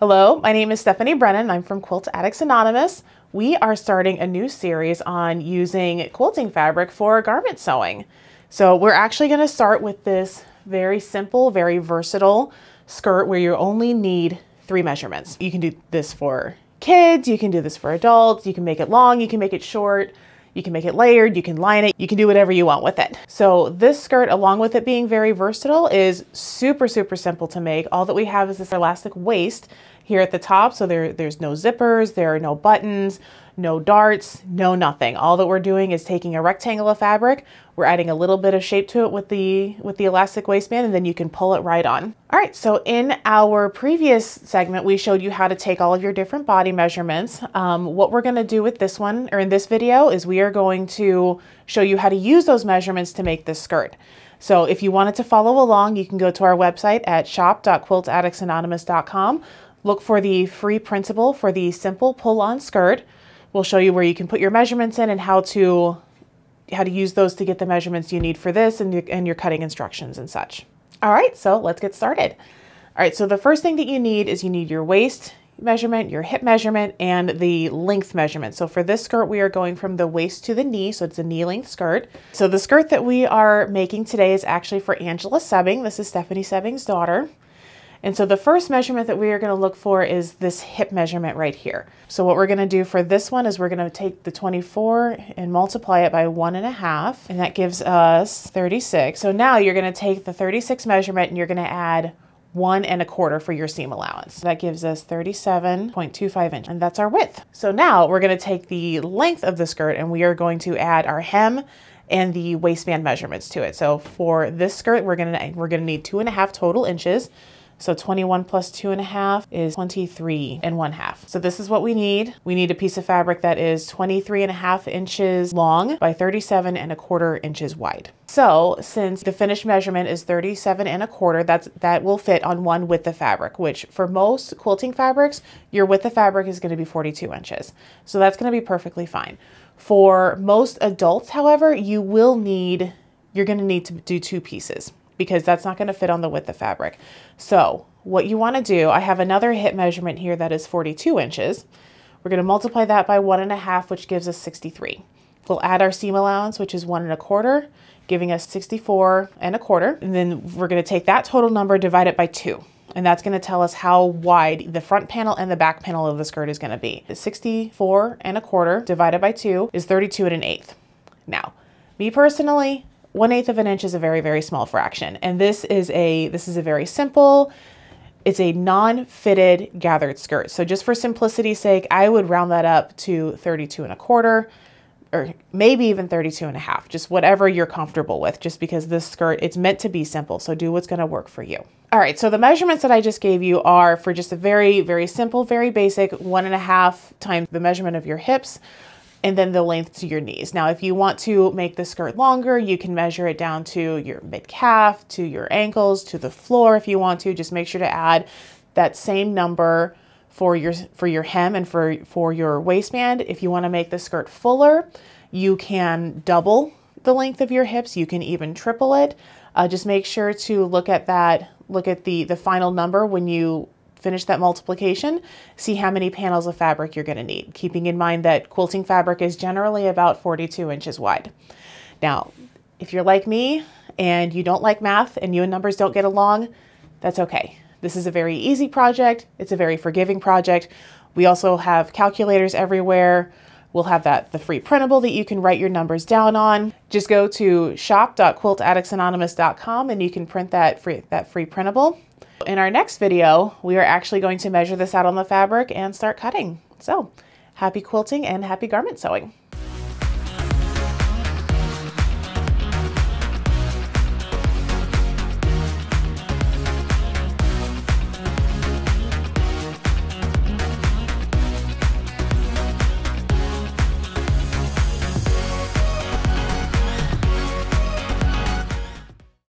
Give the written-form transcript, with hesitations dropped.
Hello, my name is Stephanie Brennan. I'm from Quilt Addicts Anonymous. We are starting a new series on using quilting fabric for garment sewing. So we're actually going to start with this very simple, very versatile skirt where you only need 3 measurements. You can do this for kids, you can do this for adults, you can make it long, you can make it short, you can make it layered, you can line it, you can do whatever you want with it. So this skirt, along with it being very versatile, is super simple to make. All that we have is this elastic waist here at the top. So there's no zippers, there are no buttons, no darts, no nothing. All that we're doing is taking a rectangle of fabric, we're adding a little bit of shape to it with the elastic waistband, and then you can pull it right on. All right, so in our previous segment, we showed you how to take all of your different body measurements. What we're gonna do with this one, or in this video, is we are going to show you how to use those measurements to make this skirt. So if you wanted to follow along, you can go to our website at shop.quiltaddictsanonymous.com. Look for the free printable for the simple pull-on skirt. We'll show you where you can put your measurements in and how to use those to get the measurements you need for this and your cutting instructions and such. All right, so let's get started. All right, so the first thing that you need is you need your waist measurement, your hip measurement, and the length measurement. So for this skirt, we are going from the waist to the knee, so it's a knee length skirt. So the skirt that we are making today is actually for Angela Soebbing. This is Stephanie Soebbing's daughter. And so the first measurement that we are going to look for is this hip measurement right here. So what we're going to do for this one is we're going to take the 24 and multiply it by 1.5, and that gives us 36. So now you're going to take the 36 measurement and you're going to add 1.25 for your seam allowance. That gives us 37.25 inches, and that's our width. So now we're going to take the length of the skirt and we are going to add our hem and the waistband measurements to it. So for this skirt, we're going to need 2.5 total inches. So 21 plus 2.5 is 23.5. So this is what we need. We need a piece of fabric that is 23.5 inches long by 37.25 inches wide. So since the finished measurement is 37.25, that will fit on one width of fabric, which for most quilting fabrics, your width of fabric is going to be 42 inches. So that's going to be perfectly fine. For most adults, however, you're going to need to do 2 pieces, because that's not going to fit on the width of fabric. So what you want to do, I have another hip measurement here that is 42 inches. We're going to multiply that by 1.5, which gives us 63. We'll add our seam allowance, which is 1.25, giving us 64.25. And then we're going to take that total number, divide it by 2. And that's going to tell us how wide the front panel and the back panel of the skirt is going to be. 64.25 divided by 2 is 32.125. Now, me personally, 1/8 of an inch is a very small fraction. And this is a very simple, it's a non-fitted gathered skirt. So just for simplicity's sake, I would round that up to 32.25, or maybe even 32.5, just whatever you're comfortable with, just because this skirt, it's meant to be simple. So do what's gonna work for you. All right, so the measurements that I just gave you are for just a very simple, very basic 1.5 times the measurement of your hips, and then the length to your knees. Now, if you want to make the skirt longer, you can measure it down to your mid-calf, to your ankles, to the floor if you want to. Just make sure to add that same number for your hem and for your waistband. If you want to make the skirt fuller, you can double the length of your hips. You can even triple it. Just make sure to look at the final number when you finish that multiplication, see how many panels of fabric you're going to need, keeping in mind that quilting fabric is generally about 42 inches wide. Now, if you're like me and you don't like math and you and numbers don't get along, that's okay. This is a very easy project. It's a very forgiving project. We also have calculators everywhere. We'll have the free printable that you can write your numbers down on. Just go to shop.quiltaddictsanonymous.com and you can print that free printable. In our next video, we are actually going to measure this out on the fabric and start cutting. So happy quilting and happy garment sewing.